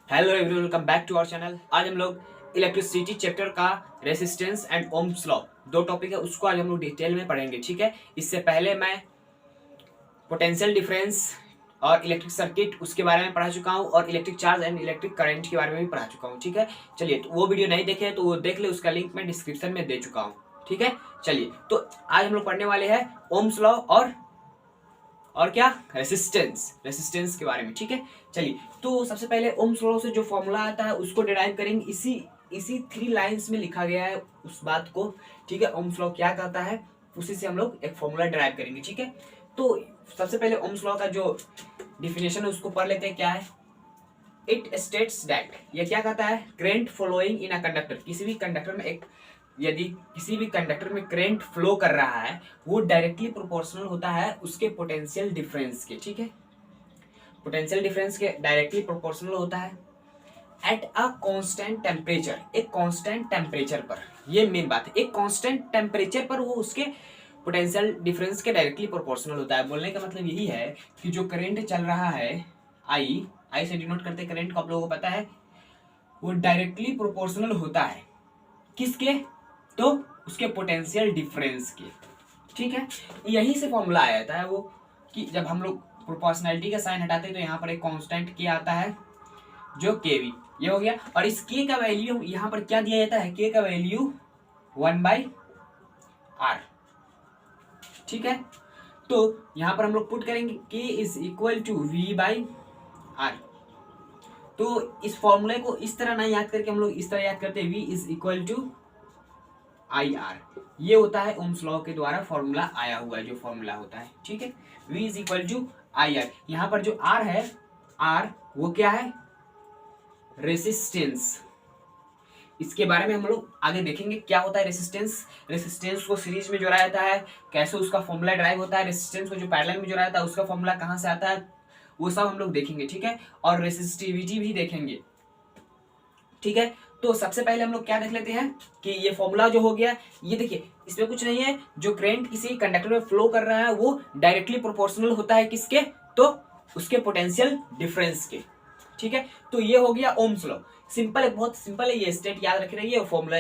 Hello everyone, welcome back to our channel. आज हम लोग इलेक्ट्रिसिटी चैप्टर का रेसिस्टेंस एंड ओम्स लॉ दो टॉपिक है, उसको आज हम लोग डिटेल में पढ़ेंगे। ठीक है, इससे पहले मैं पोटेंशियल डिफरेंस और इलेक्ट्रिक सर्किट उसके बारे में पढ़ा चुका हूँ और electric charge and electric current के बारे में भी पढ़ा चुका हूँ। ठीक है, चलिए, तो वो वीडियो नहीं देखे तो वो देख ले, उसका लिंक मैं डिस्क्रिप्शन में दे चुका हूँ। ठीक है, चलिए, तो आज हम लोग पढ़ने वाले हैं ओम्स लॉ और क्या, रेसिस्टेंस के बारे में। ठीक है, चलिए, तो सबसे पहले ओम्स लॉ से जो फॉर्मूला आता है उसको डिराइव करेंगे। इसी 3 लाइंस में लिखा गया है उस बात को। ठीक है, ओम्स लॉ क्या कहता है उसी से हम लोग एक फॉर्मूला डिराइव करेंगे। ठीक है, तो सबसे पहले ओम्स लॉ का जो डिफिनेशन है उसको पढ़ लेते हैं। क्या है? इट स्टेट्स दैट, ये क्या कहता है, current flowing in a conductor, यदि किसी भी कंडक्टर में करंट फ्लो कर रहा है वो डायरेक्टली प्रोपोर्शनल होता है उसके पोटेंशियल डिफरेंस के। ठीक है, पोटेंशियल डिफरेंस के डायरेक्टली प्रोपोर्शनल होता है एट अ कांस्टेंट टेम्परेचर, एक कांस्टेंट टेम्परेचर पर। ये मेन बात है, एक कांस्टेंट टेम्परेचर पर वो उसके पोटेंशियल डिफरेंस के डायरेक्टली प्रोपोर्शनल होता है। बोलने का मतलब यही है कि जो करंट चल रहा है, आई से डिनोट करते करंट को, आप लोगों को पता है, वो डायरेक्टली प्रोपोर्शनल होता है किसके? तो उसके पोटेंशियल डिफरेंस के। ठीक है, यही से फॉर्मूला आ जाता है वो, कि जब हम लोग प्रोपोर्शनैलिटी का साइन हटाते हैं तो यहाँ पर एक कांस्टेंट के आता है जो केवी, ये हो गया। और इस के का वैल्यू यहाँ पर क्या दिया जाता है, के का वैल्यू 1/r। ठीक है, तो यहाँ पर हम लोग पुट करेंगे के इज इक्वल टू v/r। तो इस फॉर्मूले को इस तरह ना याद करके हम लोग इस तरह याद करते हैं, v is equal to IR। ये होता है ओम्स लॉ के द्वारा फॉर्मूला आया हुआ जो फॉर्मूला होता है। ठीक है, V is equal to IR। यहाँ पर जो R है, R वो क्या है, रेसिस्टेंस। इसके बारे में हम लोग आगे देखेंगे क्या होता है रेसिस्टेंस। रेसिस्टेंस को सीरीज में जोड़ा जाता है, कैसे उसका फॉर्मूला ड्राइव होता है, रेसिस्टेंस को जो पैरेलल में जोड़ा जाता है उसका फॉर्मूला कहाँ से आता है, वो सब हम लोग देखेंगे। ठीक है, और रेसिस्टिविटी भी देखेंगे। ठीक है, तो सबसे पहले हम लोग क्या देख लेते हैं कि ये फॉर्मूला जो हो गया, ये देखिए, इसमें कुछ नहीं है, जो करंट किसी कंडक्टर में फ्लो कर रहा है वो डायरेक्टली प्रोपोर्शनल होता है किसके? तो उसके पोटेंशियल डिफरेंस के। ठीक है, तो ये हो गया ओम्स लॉ। सिंपल है, बहुत सिंपल है, ये स्टेट याद रख रही है, फॉर्मूला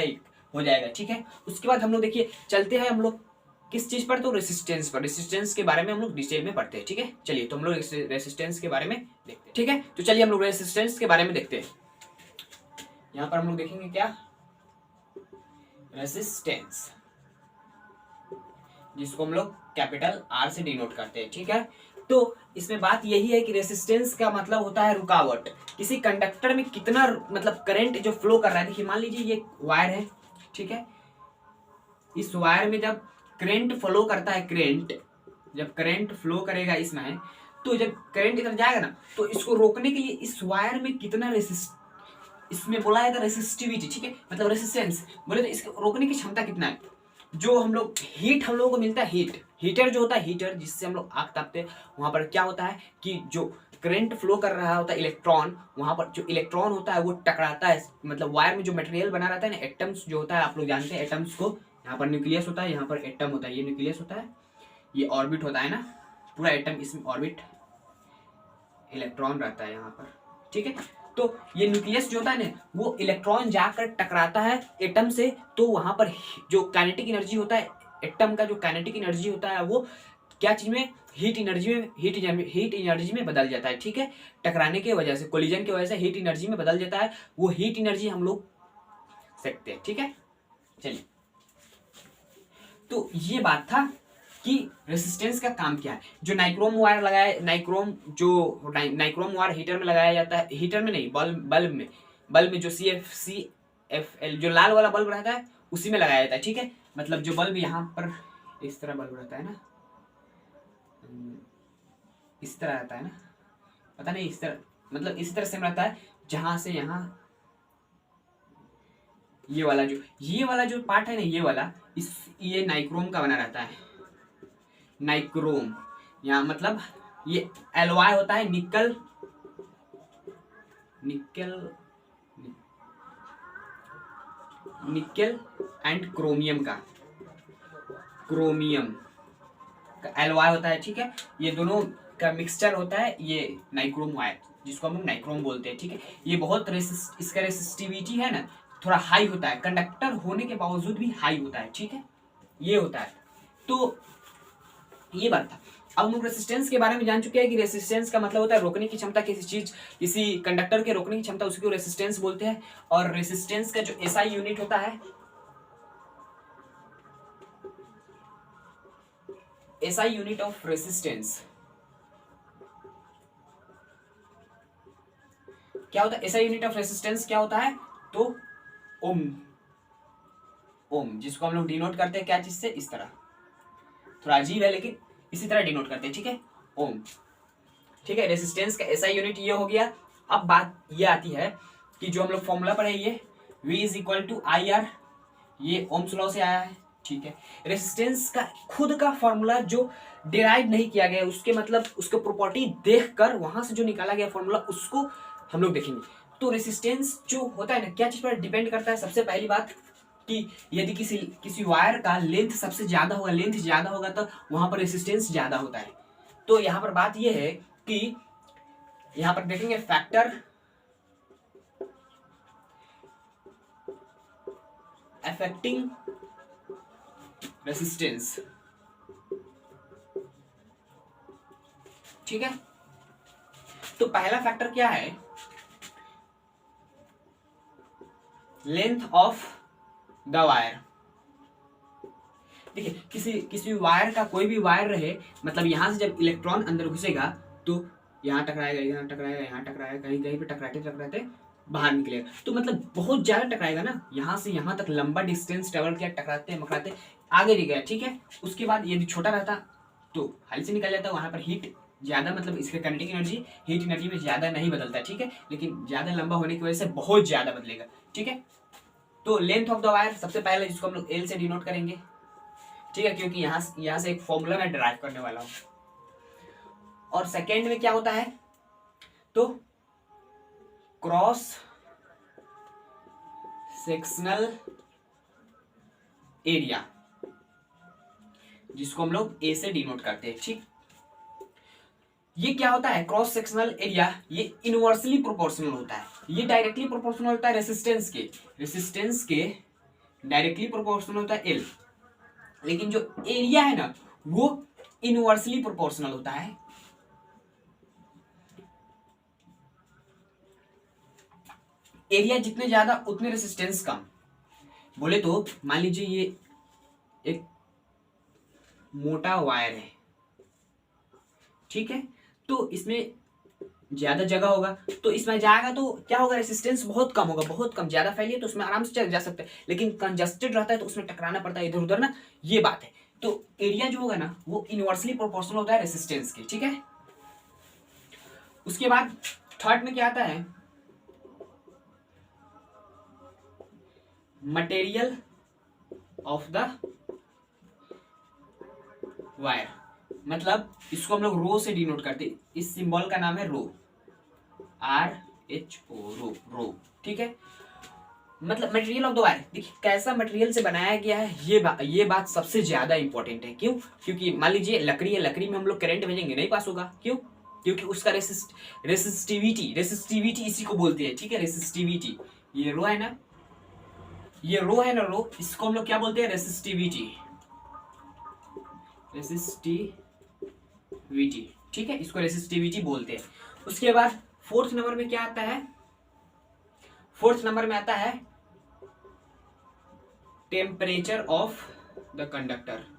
हो जाएगा। ठीक है, उसके बाद हम लोग देखिए चलते हैं हम लोग किस चीज पर, तो रेसिस्टेंस पर। रेसिस्टेंस के बारे में हम लोग डिटेल में पढ़ते हैं। ठीक है, चलिए, तो हम लोग रेसिस्टेंस के बारे में देखते हैं। ठीक है, तो चलिए हम लोग रेसिस्टेंस के बारे में देखते हैं। यहां पर हम लोग देखेंगे क्या, रेसिस्टेंस, जिसको हम लोग कैपिटल R से डिनोट करते हैं। ठीक है, तो इसमें बात यही है कि रेसिस्टेंस का मतलब होता है रुकावट। किसी कंडक्टर में कितना मतलब करंट जो फ्लो कर रहा है, देखिए मान लीजिए ये वायर है। ठीक है, इस वायर में जब करंट फ्लो करता है, जब करंट फ्लो करेगा इसमें, तो जब करंट इधर जाएगा ना, तो इसको रोकने के लिए इस वायर में कितना इसमें बोला जाता है रेसिस्टिविटी। ठीक है, मतलब रेसिस्टेंस बोले तो इसको रोकने की क्षमता कितना है। जो हम लोग हीट हम लोगों को मिलता है, हीटर जो होता है, हीटर जिससे हम लोग आग तापते हैं, वहां पर क्या होता है कि जो करंट फ्लो कर रहा होता है इलेक्ट्रॉन, वहां पर जो इलेक्ट्रॉन होता है वो टकराता है, मतलब वायर में जो मटेरियल बना रहता है ना, एटम्स जो होता है, आप लोग जानते हैं एटम्स को। यहाँ पर न्यूक्लियस होता है, यहाँ पर एटम होता है, ये न्यूक्लियस होता है, ये ऑर्बिट होता है ना, पूरा एटम इसमें ऑर्बिट, इलेक्ट्रॉन रहता है यहाँ पर। ठीक है, तो ये न्यूक्लियस जो होता है ना, वो इलेक्ट्रॉन जाकर टकराता है एटम से, तो वहां पर जो काइनेटिक एनर्जी होता है, एटम का जो काइनेटिक एनर्जी होता है वो क्या चीज में, हीट एनर्जी में बदल जाता है। ठीक है, टकराने की वजह से, कोलिजन की वजह से हीट एनर्जी में बदल जाता है, वो हीट एनर्जी हम लोग सकते हैं। ठीक है, चलिए, तो ये बात था कि रेसिस्टेंस का काम क्या है। जो नाइक्रोम वायर लगाया, नाइक्रोम वायर हीटर में लगाया जाता है, हीटर में नहीं, बल्ब में जो CFL जो लाल वाला बल्ब रहता है उसी में लगाया जाता है। ठीक है, मतलब जो बल्ब यहाँ पर इस तरह बल्ब रहता है ना, इस तरह रहता है ना, पता नहीं, इस तरह, मतलब इस तरह से रहता है, जहां से यहाँ ये वाला जो पार्ट है ना, ये नाइक्रोम का बना रहता है। नाइक्रोम यहाँ मतलब ये एलॉय होता है, निकल एंड क्रोमियम का एलॉय होता है। ठीक है, ये दोनों का मिक्सचर होता है, ये नाइक्रोम वायर, जिसको हम लोग नाइक्रोम बोलते हैं, ठीक है। ये बहुत इसका रेसिस्टिविटी है ना थोड़ा हाई होता है, कंडक्टर होने के बावजूद भी हाई होता है, ठीक है, ये होता है। तो ये बात था। अब हम लोग रेसिस्टेंस के बारे में जान चुके हैं कि रेसिस्टेंस का मतलब होता है रोकने की क्षमता, किसी कंडक्टर के रोकने की क्षमता, उसको रेसिस्टेंस बोलते हैं। और रेसिस्टेंस का जो एसआई यूनिट होता है, एसआई यूनिट ऑफ रेसिस्टेंस क्या होता है? एसआई यूनिट ऑफ रेसिस्टेंस क्या होता है? तो ओम, ओम, जिसको हम लोग डिनोट करते हैं क्या चीज से? इस तरह, थोड़ा अजीब है लेकिन इसी तरह डिनोट करते हैं, ठीक है, ओम, ठीक है। रेसिस्टेंस का एसआई यूनिट ये हो गया। अब बात ये आती है कि जो हम लोग फॉर्मूला पढ़े, ये V is equal to I R, ये ओम्स लॉ से आया है, ठीक है। रेसिस्टेंस का खुद का फॉर्मूला जो डिराइव नहीं किया गया, उसके मतलब उसके प्रॉपर्टी देखकर वहां से जो निकाला गया फॉर्मूला, उसको हम लोग देखेंगे। तो रेसिस्टेंस जो होता है ना, क्या चीज पर डिपेंड करता है? सबसे पहली बात कि यदि किसी वायर का लेंथ सबसे ज्यादा होगा, लेंथ ज्यादा होगा तो वहां पर रेसिस्टेंस ज्यादा होता है। तो यहां पर बात यह है कि यहां पर देखेंगे फैक्टर अफेक्टिंग रेसिस्टेंस, ठीक है। तो पहला फैक्टर क्या है? Length of the wire. देखिए, किसी वायर का, कोई भी वायर रहे, मतलब यहां से जब इलेक्ट्रॉन अंदर घुसेगा तो यहाँ टकराएगा, यहाँ टकराएगा, यहाँ टकराएगा, कहीं कहीं पे टकराते टकराते बाहर निकलेगा। तो मतलब बहुत ज्यादा टकराएगा ना, यहाँ से यहाँ तक लंबा डिस्टेंस ट्रेवल किया, टकराते मकराते आगे नहीं गया, ठीक है। उसके बाद यदि छोटा रहता तो हाल से निकल जाता, वहां पर हीट ज्यादा, मतलब इसके काइनेटिक एनर्जी हीट एनर्जी में ज्यादा नहीं बदलता, ठीक है, लेकिन ज्यादा लंबा होने की वजह से बहुत ज्यादा बदलेगा, ठीक है। तो लेंथ ऑफ द वायर सबसे पहले, जिसको हम लोग एल से डिनोट करेंगे, ठीक है, क्योंकि यहां से एक फॉर्मूला मैं डिराइव करने वाला हूं। और सेकेंड में क्या होता है? तो क्रॉस सेक्शनल एरिया, जिसको हम लोग ए से डिनोट करते हैं, ठीक। ये क्या होता है? क्रॉस सेक्शनल एरिया, ये इनवर्सली प्रोपोर्शनल होता है। ये डायरेक्टली प्रोपोर्शनल होता है रेसिस्टेंस के डायरेक्टली प्रोपोर्शनल होता है एल, लेकिन जो एरिया है ना वो इनवर्सली प्रोपोर्शनल होता है। एरिया जितने ज्यादा उतने रेसिस्टेंस कम। बोले तो मान लीजिए ये एक मोटा वायर है, ठीक है, तो इसमें ज्यादा जगह होगा, तो इसमें जाएगा तो क्या होगा? रेसिस्टेंस बहुत कम होगा, बहुत कम। ज्यादा फैलिए तो उसमें आराम से चल जा सकते हैं, लेकिन कंजस्टेड रहता है तो उसमें टकराना पड़ता है इधर उधर ना, ये बात है। तो एरिया जो होगा ना वो इनवर्सली प्रोपोर्शनल होता है रेसिस्टेंस के, ठीक है। उसके बाद थर्ड में क्या आता है? मटेरियल ऑफ द वायर, मतलब इसको हम लोग रो से डिनोट करते हैं। इस सिंबल का नाम है रो, RHO, रो, ठीक है। मतलब मटेरियल ऑफ द वायर, देखिए कैसा मटेरियल से बनाया गया है, ये बात सबसे ज्यादा इंपॉर्टेंट है। क्यों? क्योंकि मान लीजिए लकड़ी है, लकड़ी में हम लोग करंट भेजेंगे, नहीं पास होगा। क्यों? क्योंकि उसका रेसिस्टिविटी इसी को बोलते हैं, ठीक है, रेसिस्टिविटी। ये रो है ना, ये रो है ना, रो, इसको हम लोग क्या बोलते हैं? रेसिस्टिविटी, ठीक है, इसको रेसिस्टिविटी बोलते हैं। उसके बाद फोर्थ नंबर में क्या आता है? फोर्थ नंबर में आता है टेम्परेचर ऑफ द कंडक्टर।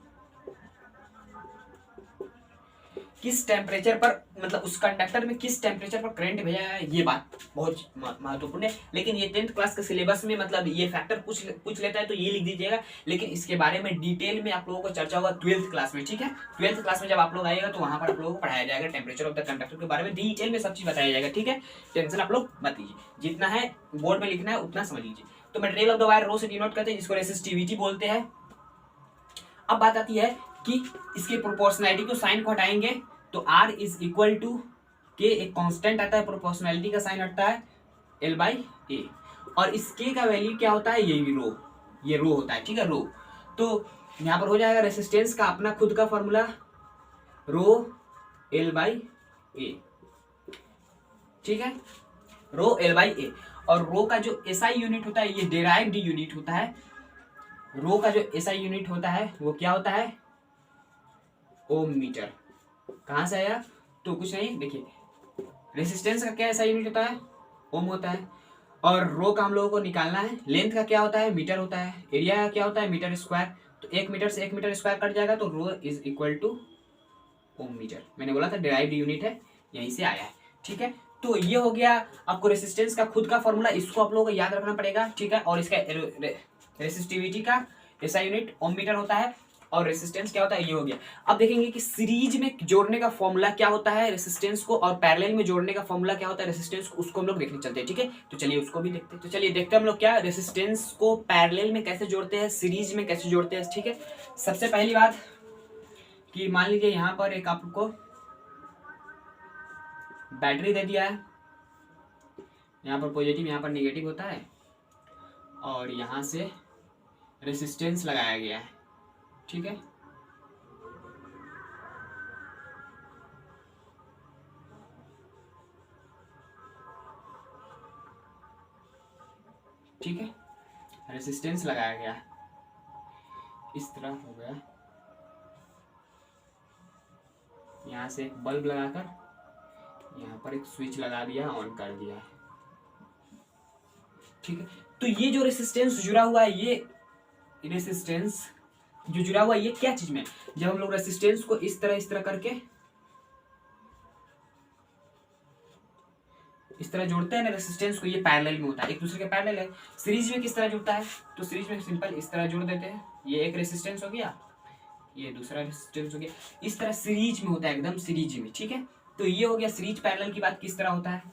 किस टेम्परेचर पर, मतलब उस कंडक्टर में किस टेम्परेचर पर करंट भेजा है, ये बात बहुत महत्वपूर्ण है। लेकिन ये 10th क्लास के सिलेबस में मतलब ये फैक्टर पूछ लेता है तो ये लिख दीजिएगा, लेकिन इसके बारे में डिटेल में आप लोगों को चर्चा होगा 12th क्लास में, ठीक है। 12th क्लास में जब आप लोग आएगा तो वहां पर आप लोगों को पढ़ाया जाएगा टेम्परेचर ऑफ द कंडक्टर के बारे में, डिटेल में सब चीज बताया जाएगा, ठीक है। टेंशन आप लोग मत लीजिए, जितना है बोर्ड में लिखना है उतना समझ लीजिए। तो मटेरियल ऑफ द वायर रो से डिनोट करते हैं, जिसको रेसिस्टिविटी बोलते हैं। अब बात आती है कि इसके प्रोपोर्शनैलिटी को साइन को हटाएंगे तो R इज इक्वल टू के, एक कांस्टेंट आता है, प्रोपोर्शनैलिटी का साइन हटता है L/A, और इस K का वैल्यू क्या होता है? ये रो होता है, ठीक है, रो। तो यहाँ पर हो जाएगा रेसिस्टेंस का अपना खुद का फॉर्मूला, रो L/A। ठीक है, रो एल बाई ए। और रो का जो एसआई यूनिट होता है ये डेराइव्ड यूनिट होता है। रो का जो एसआई यूनिट होता है वो क्या होता है, ओम मीटर। कहां से आया, तो कुछ नहीं, देखिए रेसिस्टेंस का क्या एसआई यूनिट होता है, ओम होता है। और रो का हम लोगों को निकालना है, लेंथ का क्या होता है, मीटर होता है। एरिया का क्या होता है, मीटर स्क्वायर। तो 1 मीटर से 1 मीटर स्क्वायर कट जाएगा तो rho is equal to ohm metre. मैंने बोला था डिराइव्ड यूनिट है, यहीं से आया है। ठीक है, तो ये हो गया आपको रेसिस्टेंस का खुद का फॉर्मूला, इसको आप लोगों को याद रखना पड़ेगा। ठीक है, और इसका रेसिस्टिविटी का एसआई यूनिट ओम मीटर होता है, और रेसिस्टेंस क्या होता है, ये हो गया। अब देखेंगे कि सीरीज में जोड़ने का फॉर्मूला क्या होता है रेसिस्टेंस को, और पैरेलल में जोड़ने का फॉर्मूला क्या होता है रेसिस्टेंस को, उसको हम लोग देखने चलते हैं। ठीक है, तो चलिए उसको भी देखते हैं। तो चलिए देखते हैं हम लोग क्या रेसिस्टेंस को पैरेलल में कैसे जोड़ते हैं, सीरीज में कैसे जोड़ते हैं। ठीक है, सबसे पहली बात कि मान लीजिए यहाँ पर एक आपको बैटरी दे दिया है, यहाँ पर पॉजिटिव यहाँ पर निगेटिव होता है, और यहाँ से रेसिस्टेंस लगाया गया है। ठीक है, ठीक है, रेसिस्टेंस लगाया गया है, इस तरह हो गया। यहाँ से एक बल्ब लगाकर यहाँ पर एक स्विच लगा दिया, ऑन कर दिया। ठीक है, तो ये जो रेसिस्टेंस जुड़ा हुआ है, ये रेसिस्टेंस जो जुड़ा हुआ है ये क्या चीज में, जब हम लोग रेसिस्टेंस को इस तरह करके इस तरह जोड़ते हैं ना रेसिस्टेंस को, ये पैरेलल में होता है, एक दूसरे के पैरेलल है। सीरीज में किस तरह जुड़ता है, तो सीरीज में सिंपल इस तरह जोड़ देते हैं, ये एक रेसिस्टेंस हो गया, ये दूसरा रेसिस्टेंस हो गया, इस तरह सीरीज में होता है, एकदम सीरीज में। ठीक है, तो ये हो गया सीरीज पैरेलल की बात किस तरह होता है।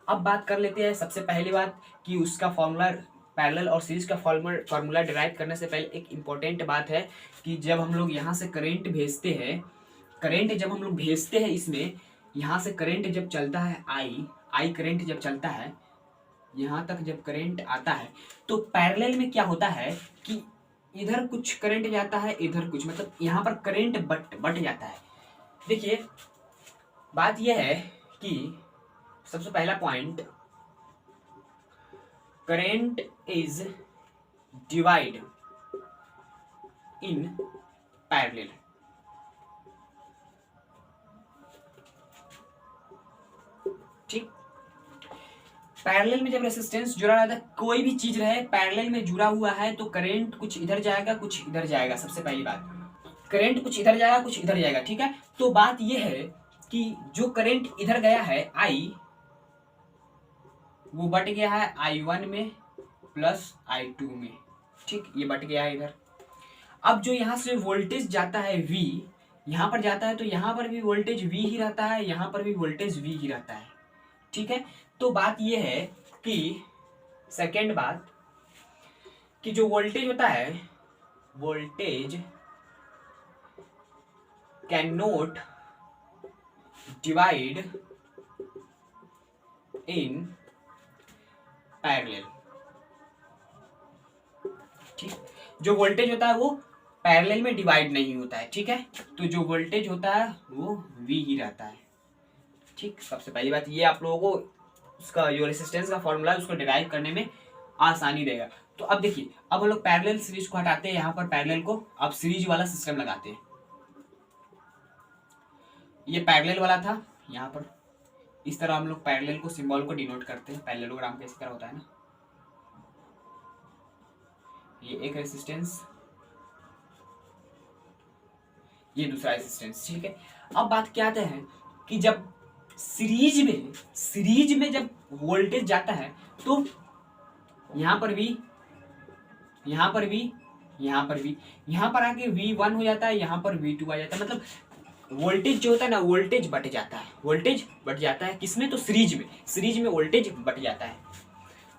अब बात कर लेते हैं सबसे पहली बात कि उसका फॉर्मूला, पैरेलल और सीरीज का फॉर्मूला डिराइव करने से पहले एक इंपॉर्टेंट बात है कि जब हम लोग यहाँ से करंट भेजते हैं, करंट जब हम लोग भेजते हैं इसमें, यहाँ से करंट जब चलता है आई करंट जब चलता है, यहाँ तक जब करंट आता है, तो पैरेलल में क्या होता है कि इधर कुछ करंट जाता है, इधर कुछ, मतलब यहाँ पर करंट बट जाता है। देखिए बात यह है कि सबसे पहला point, current is divide in parallel. ठीक, पैरेलल में जब रेसिस्टेंस जुड़ा रहता है, कोई भी चीज रहे पैरेलल में जुड़ा हुआ है, तो करंट कुछ इधर जाएगा कुछ इधर जाएगा। सबसे पहली बात, करंट कुछ इधर जाएगा कुछ इधर जाएगा। ठीक है, तो बात यह है कि जो करंट इधर गया है आई, वो बट गया है I1 में प्लस I2 में। ठीक, ये बट गया है इधर। अब जो यहाँ से वोल्टेज जाता है V, यहाँ पर जाता है, तो यहाँ पर भी वोल्टेज V ही रहता है, यहाँ पर भी वोल्टेज V ही रहता है। ठीक है, तो बात यह है कि सेकेंड बात कि जो वोल्टेज होता है, voltage can not divide in parallel. ठीक, जो वोल्टेज होता है वो पैरेलल में डिवाइड नहीं होता है। ठीक है, तो जो वोल्टेज होता है वो V ही रहता है। ठीक, सबसे पहली बात ये आप लोगों को उसका जो रेसिस्टेंस का फॉर्मूला है उसको डिराइव करने में आसानी देगा। तो अब देखिए, अब हम लोग पैरेलल सीरीज को हटाते हैं, यहाँ पर पैरेलल को अब सीरीज वाला सिस्टम लगाते हैं। ये पैरेलल वाला था, यहाँ पर इस तरह हम लोग पैरेलल को सिंबल को डिनोट करते हैं, पैरेललोग्राम का इस तरह होता है ना, ये एक रेसिस्टेंस, ये दूसरा रेसिस्टेंस। ठीक है, अब बात क्या आते हैं कि जब सीरीज में जब वोल्टेज जाता है, तो यहाँ पर भी, यहाँ पर भी, यहाँ पर भी, यहाँ पर आके V1 हो जाता है, यहाँ पर V2 आ जाता है। मतलब वोल्टेज जो होता है ना, वोल्टेज बट जाता है, वोल्टेज बट जाता है किसमें, तो सीरीज में वोल्टेज बट जाता है।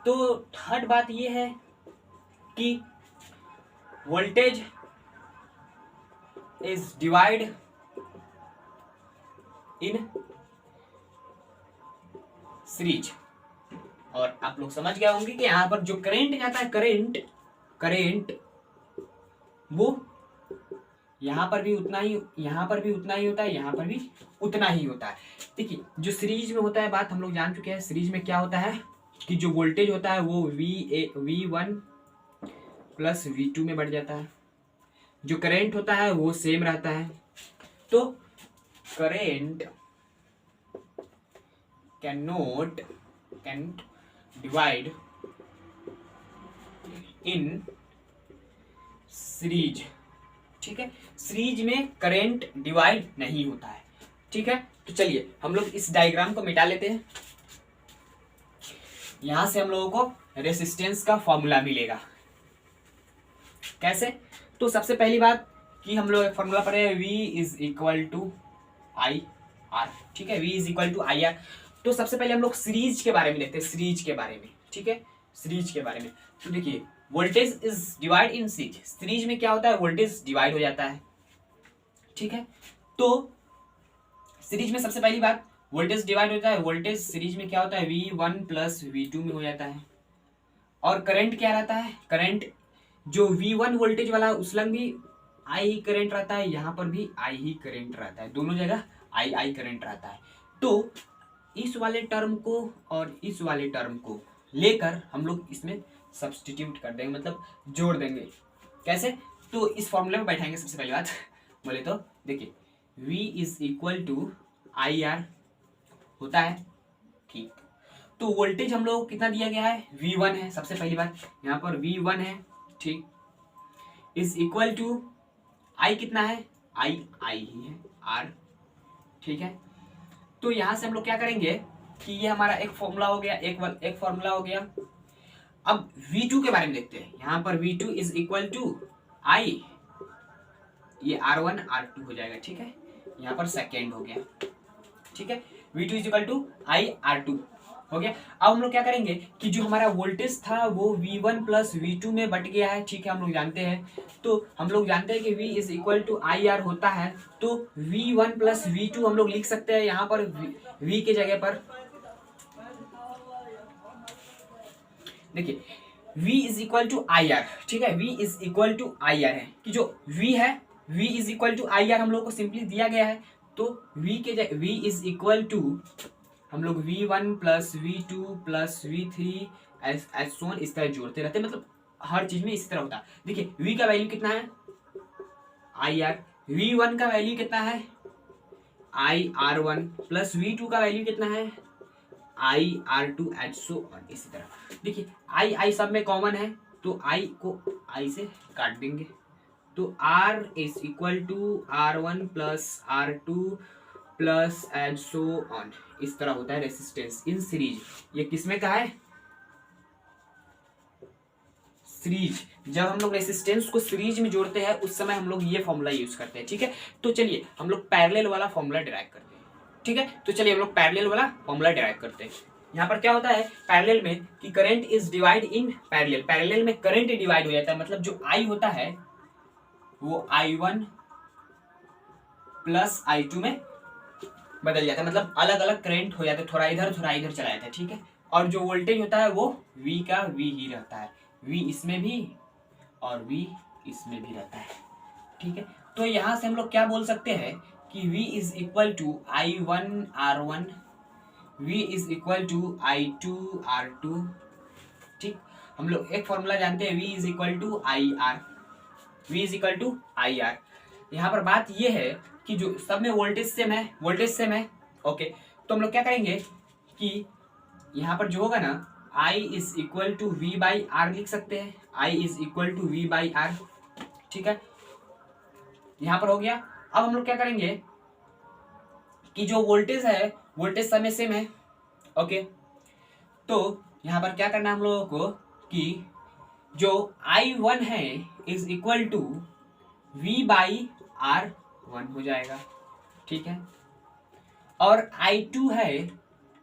तो थर्ड बात ये है कि voltage is divide in series. और आप लोग समझ गए होंगे कि यहां पर जो करंट जाता है, करंट वो यहाँ पर भी उतना ही, यहाँ पर भी उतना ही होता है, यहाँ पर भी उतना ही होता है। देखिए जो सीरीज में होता है, बात हम लोग जान चुके हैं, सीरीज में क्या होता है कि जो वोल्टेज होता है वो V1 प्लस V2 में बढ़ जाता है, जो करेंट होता है वो सेम रहता है। तो current can divide in series, ठीक है। सीरीज में करंट डिवाइड नहीं होता है, ठीक है। तो चलिए हम लोग इस डायग्राम को मिटा लेते हैं। यहां से हम लोगों को रेसिस्टेंस का फॉर्मूला मिलेगा। कैसे? तो सबसे पहली बात कि हम लोग फॉर्मूला पढ़े V is equal to I R, ठीक है। V is equal to I R. तो सबसे पहले हम लोग सीरीज के बारे में देखते हैं, सीरीज के बारे में, ठीक है, सीरीज के बारे में। तो देखिए voltage is divide in series, series में क्या होता है, वोल्टेज डिवाइड हो जाता है, ठीक है। तो सीरीज में सबसे पहली बात वोल्टेज डिवाइड होता है, वोल्टेज सीरीज में क्या होता है V1 प्लस V2 में हो जाता है। और करंट क्या रहता है, करंट जो V1 वोल्टेज वाला उस लंग भी आई ही करंट रहता है, यहाँ पर भी आई ही करंट रहता है, दोनों जगह आई करंट रहता है। तो इस वाले टर्म को और इस वाले टर्म को लेकर हम लोग इसमें सब्सटीट्यूट कर देंगे, मतलब जोड़ देंगे। कैसे? तो इस फॉर्मूले में बैठाएंगे। सबसे पहली बात बोले तो देखिए V is equal to I R होता है, ठीक। तो वोल्टेज हम लोग कितना दिया गया है, V1 है। सबसे पहली बात यहाँ पर V1 है, ठीक, इज इक्वल टू आई कितना है, आई ही है, आर, ठीक है। तो यहां से हम लोग क्या करेंगे कि ये हमारा एक फॉर्मूला हो गया, एक फॉर्मूला हो गया। अब V2 के बारे में देखते हैं। यहाँ पर V2 इज इक्वल टू आई, ये R1 R2 हो जाएगा, ठीक है। यहाँ पर सेकेंड हो गया, ठीक है। V2 is equal to I R2 हो गया। अब हम लोग क्या करेंगे कि जो हमारा वोल्टेज था वो V1 प्लस V2 में बट गया है, ठीक है, हम लोग जानते हैं। तो हम लोग जानते हैं कि V is equal to I R होता है। तो V1 प्लस V2 हम लोग लिख सकते हैं यहाँ पर V के जगह पर। देखिए V is equal to I R, ठीक है, V is equal to I R है कि जो V है, V is equal to I R हम लोग को सिंपली दिया गया है। तो V के जगह V इज इक्वल टू हम लोग V1 plus V2 plus V3 as इस तरह जोड़ते रहते हैं, मतलब हर चीज में इस तरह होता है। देखिए V का वैल्यू कितना है, आई आर, V1 का वैल्यू कितना है, आई R1 प्लस V2 का वैल्यू कितना है, आई R2 एंड सो ऑन, इसी तरह। देखिए आई सब में कॉमन है, तो आई को आई से काट देंगे। तो R is equal to R1 plus R2 plus and so on, इस तरह होता है रेसिस्टेंस इन सीरीज। ये किसमें का है, सीरीज। जब हम लोग रेसिस्टेंस को सीरीज में जोड़ते हैं उस समय हम लोग ये फॉर्मूला यूज करते हैं, ठीक है। तो चलिए हम लोग पैरेलल वाला फॉर्मूला डिराइव करते हैं, ठीक है। तो चलिए हम लोग पैरेलल वाला फॉर्मूला डिराइव करते हैं। यहाँ पर क्या होता है पैरेलल में कि current is divide in parallel, parallel में करंट डिवाइड हो जाता है, मतलब जो आई होता है वो I1 प्लस I2 में बदल जाता है, मतलब अलग अलग करंट हो जाता है, थोड़ा इधर चला जाता है, ठीक है। और जो वोल्टेज होता है वो V का V ही रहता है, V इसमें भी और V इसमें भी रहता है, ठीक है। तो यहां से हम लोग क्या बोल सकते हैं कि V is equal to I1 R1, V is equal to I2 R2, ठीक। हम लोग एक फॉर्मूला जानते हैं V is equal to I R, V is equal to I R. यहाँ पर बात ये है कि जो सब में वोल्टेज सेम है, ओके। तो हम लोग क्या करेंगे कि यहाँ पर जो होगा ना I is equal to V by R लिख सकते हैं, I is equal to V by R, ठीक है। यहाँ पर हो गया। अब हम लोग क्या करेंगे कि जो वोल्टेज है वोल्टेज सब में सेम है, ओके। तो यहाँ पर क्या करना है हम लोगों को कि जो I1 है is equal to V by R1 हो जाएगा, ठीक है। और I2 है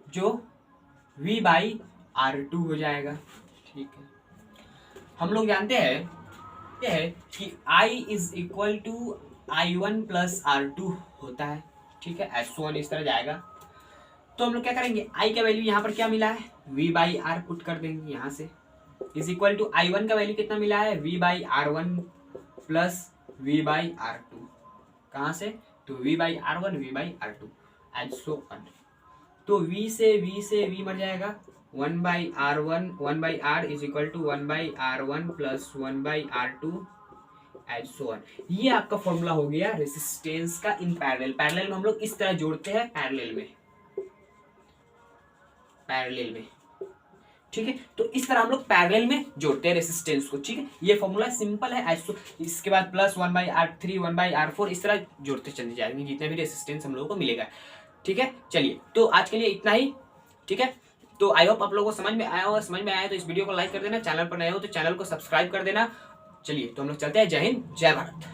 जो V बाई R2 हो जाएगा, ठीक है। हम लोग जानते हैं कि I is equal to I1 plus R2 होता है, ठीक है, S1 इस तरह जाएगा। तो हम लोग क्या करेंगे I का वैल्यू यहाँ पर क्या मिला है V बाई R पुट कर देंगे यहाँ से, इज इक्वल टू I1 का वैल्यू कितना मिला है V by R1 plus V by R2, कहाँ से, तो V/R1 V/R2 as so on. तो V से V मर जाएगा, 1/R1 1/R is equal to 1/R1 plus 1/R2 as so on. ये आपका फॉर्मूला हो गया रेसिस्टेंस का इन पैरेलल। पैरेलल में हम लोग इस तरह जोड़ते हैं, पैरेलल में, ठीक है। तो इस तरह हम लोग पैरेलल में जोड़ते हैं रेसिस्टेंस को, ठीक है। ये फॉर्मूला सिंपल है ऐसो। इसके बाद प्लस 1/R3 1/R4 इस तरह जोड़ते चलते जाएंगे जितने भी रेसिस्टेंस हम लोगों को मिलेगा, ठीक है। चलिए तो आज के लिए इतना ही, ठीक है। तो आई होप आप लोगों को समझ में आया होगा। समझ में आया तो इस वीडियो को लाइक कर देना, चैनल पर नए हो तो चैनल को सब्सक्राइब कर देना। चलिए तो हम लोग चलते हैं। जय हिंद, जय भारत।